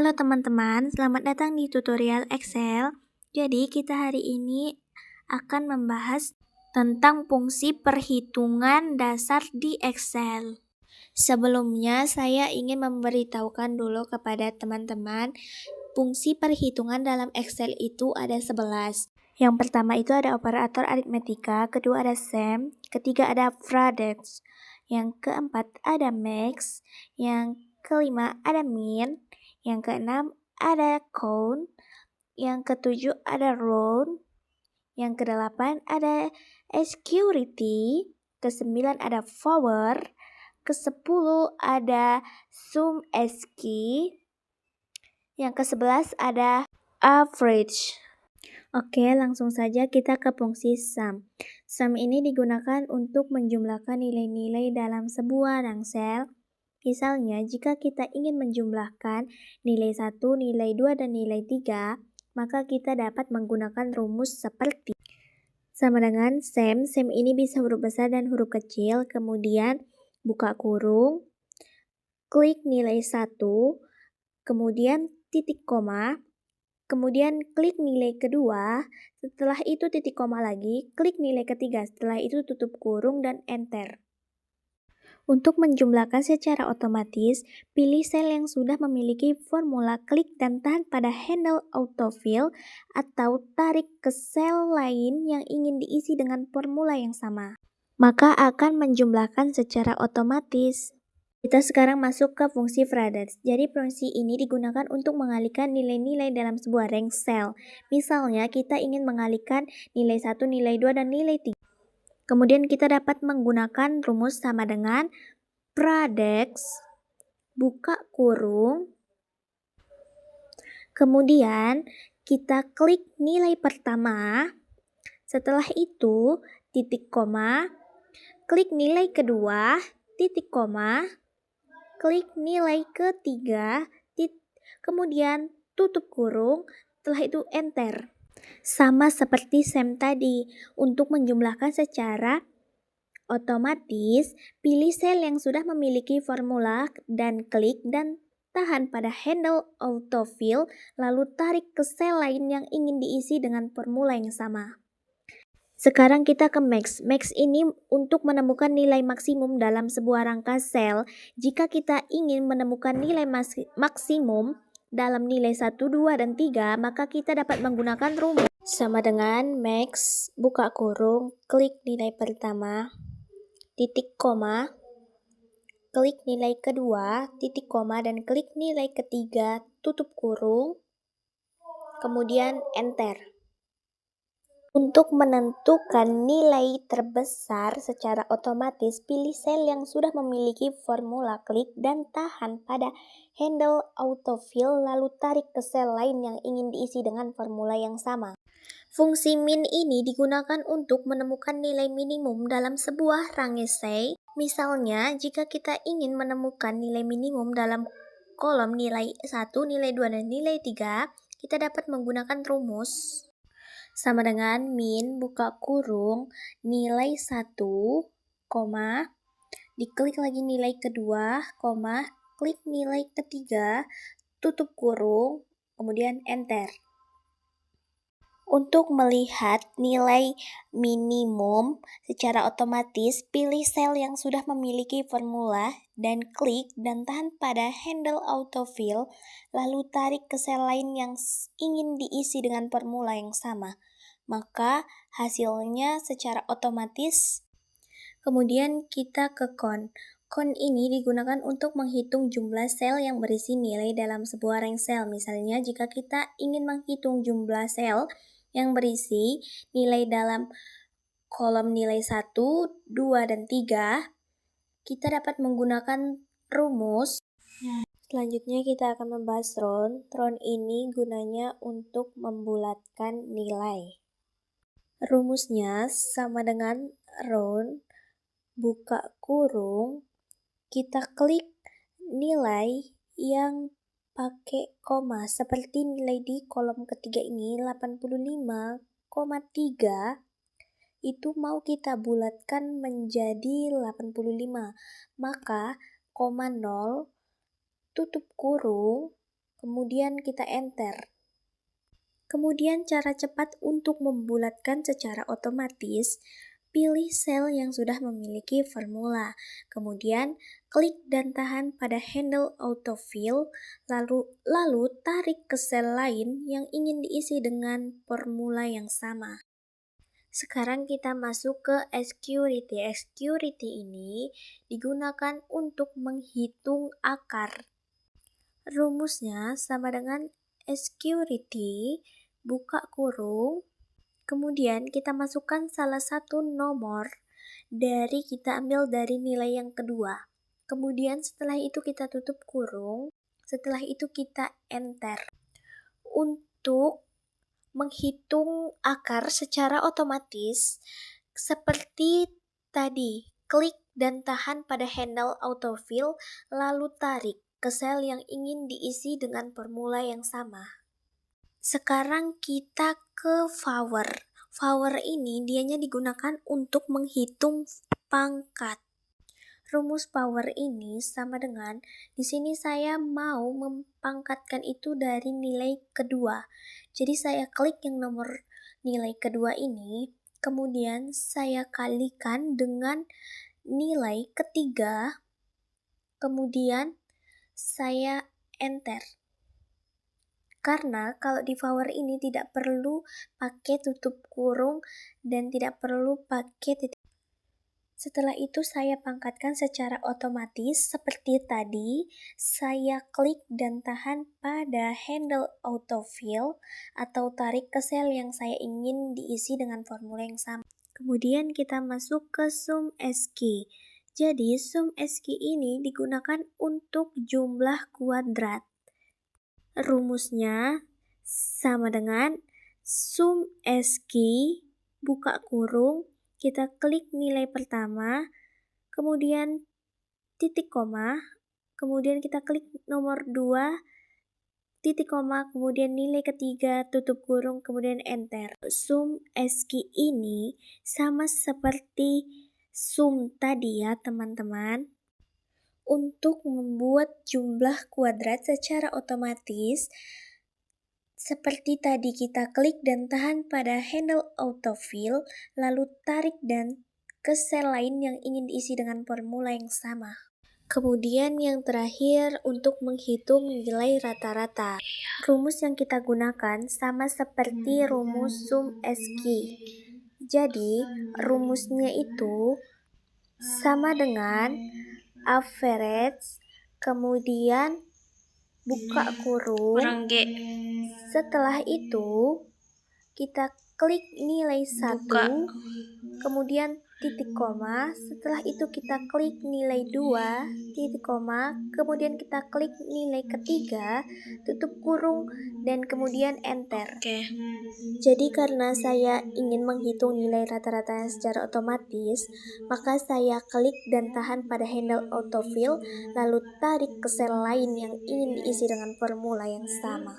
Halo teman-teman, selamat datang di tutorial Excel. Jadi kita hari ini akan membahas tentang fungsi perhitungan dasar di Excel. Sebelumnya saya ingin memberitahukan dulu kepada teman-teman, fungsi perhitungan dalam Excel itu ada 11. Yang pertama itu ada operator aritmetika, kedua ada sum, ketiga ada product, yang keempat ada max, yang kelima ada min, yang keenam ada count, yang ketujuh ada round, yang kedelapan ada security, kesembilan ada forward, kesepuluh ada sum SQ, yang ke-11 ada average. Oke, langsung saja kita ke fungsi sum. Sum ini digunakan untuk menjumlahkan nilai-nilai dalam sebuah rangsel. Misalnya, jika kita ingin menjumlahkan nilai 1, nilai 2, dan nilai 3, maka kita dapat menggunakan rumus seperti sama dengan sum. Sum ini bisa huruf besar dan huruf kecil, kemudian buka kurung, klik nilai 1, kemudian titik koma, kemudian klik nilai kedua, setelah itu titik koma lagi, klik nilai ketiga, setelah itu tutup kurung dan enter. Untuk menjumlahkan secara otomatis, pilih sel yang sudah memiliki formula klik dan tahan pada handle autofill atau tarik ke sel lain yang ingin diisi dengan formula yang sama. Maka akan menjumlahkan secara otomatis. Kita sekarang masuk ke fungsi product. Jadi fungsi ini digunakan untuk mengalihkan nilai-nilai dalam sebuah rank cell. Misalnya kita ingin mengalihkan nilai 1, nilai 2, dan nilai 3. Kemudian kita dapat menggunakan rumus sama dengan product, buka kurung, kemudian kita klik nilai pertama, setelah itu titik koma, klik nilai kedua, titik koma, klik nilai ketiga, kemudian tutup kurung, setelah itu enter. Sama seperti sum tadi, untuk menjumlahkan secara otomatis, pilih sel yang sudah memiliki formula dan klik dan tahan pada handle autofill, lalu tarik ke sel lain yang ingin diisi dengan formula yang sama. Sekarang kita ke max. Max ini untuk menemukan nilai maksimum dalam sebuah rangka sel. Jika kita ingin menemukan nilai maksimum dalam nilai 1, 2, dan 3, maka kita dapat menggunakan rumus sama dengan max, buka kurung, klik nilai pertama, titik koma, klik nilai kedua, titik koma, dan klik nilai ketiga, tutup kurung, kemudian enter. Untuk menentukan nilai terbesar secara otomatis, pilih sel yang sudah memiliki formula klik dan tahan pada handle autofill, lalu tarik ke sel lain yang ingin diisi dengan formula yang sama. Fungsi min ini digunakan untuk menemukan nilai minimum dalam sebuah range. Misalnya, jika kita ingin menemukan nilai minimum dalam kolom nilai 1, nilai 2, dan nilai 3, kita dapat menggunakan rumus sama dengan min, buka kurung, nilai 1, koma, diklik lagi nilai kedua, koma, klik nilai ketiga, tutup kurung, kemudian enter. Untuk melihat nilai minimum secara otomatis, pilih sel yang sudah memiliki formula dan klik dan tahan pada handle autofill, lalu tarik ke sel lain yang ingin diisi dengan formula yang sama. Maka hasilnya secara otomatis. Kemudian kita ke count. Count ini digunakan untuk menghitung jumlah sel yang berisi nilai dalam sebuah rank cell. Misalnya jika kita ingin menghitung jumlah sel yang berisi nilai dalam kolom nilai 1, 2, dan 3, kita dapat menggunakan rumus. Selanjutnya kita akan membahas round. Round ini gunanya untuk membulatkan nilai. Rumusnya sama dengan round, buka kurung, kita klik nilai yang pakai koma, seperti nilai di kolom ketiga ini 85,3, itu mau kita bulatkan menjadi 85, maka koma 0, tutup kurung, kemudian kita enter. Kemudian cara cepat untuk membulatkan secara otomatis, pilih sel yang sudah memiliki formula. Kemudian klik dan tahan pada handle autofill, lalu tarik ke sel lain yang ingin diisi dengan formula yang sama. Sekarang kita masuk ke security. Security ini digunakan untuk menghitung akar. Rumusnya sama dengan security, buka kurung, kemudian kita masukkan salah satu nomor kita ambil dari nilai yang kedua. Kemudian setelah itu kita tutup kurung, setelah itu kita enter. Untuk menghitung akar secara otomatis, seperti tadi, klik dan tahan pada handle autofill, lalu tarik ke sel yang ingin diisi dengan formula yang sama. Sekarang kita ke power. Power ini dianya digunakan untuk menghitung pangkat. Rumus power ini sama dengan, di sini saya mau mempangkatkan itu dari nilai kedua. Jadi saya klik yang nomor nilai kedua ini, kemudian saya kalikan dengan nilai ketiga, kemudian saya enter. Karena kalau di power ini tidak perlu pakai tutup kurung dan tidak perlu pakai titik. Setelah itu saya pangkatkan secara otomatis seperti tadi, saya klik dan tahan pada handle autofill atau tarik ke sel yang saya ingin diisi dengan formula yang sama. Kemudian kita masuk ke sum SQ. Jadi sum SQ ini digunakan untuk jumlah kuadrat. Rumusnya sama dengan sum SQ, buka kurung, kita klik nilai pertama, kemudian titik koma, kemudian kita klik nomor 2, titik koma, kemudian nilai ketiga, tutup kurung, kemudian enter. Sum SQ ini sama seperti sum tadi ya teman-teman. Untuk membuat jumlah kuadrat secara otomatis, seperti tadi kita klik dan tahan pada handle autofill, lalu tarik dan ke sel lain yang ingin diisi dengan formula yang sama. Kemudian yang terakhir untuk menghitung nilai rata-rata. Rumus yang kita gunakan sama seperti rumus sum SQ. Jadi rumusnya itu sama dengan average, kemudian buka kurung. Setelah itu kita klik nilai 1, kemudian titik koma. Setelah itu kita klik nilai 2, titik koma, kemudian kita klik nilai ketiga, tutup kurung, dan kemudian enter. Jadi karena saya ingin menghitung nilai rata-rata secara otomatis, maka saya klik dan tahan pada handle autofill, lalu tarik ke sel lain yang ingin diisi dengan formula yang sama.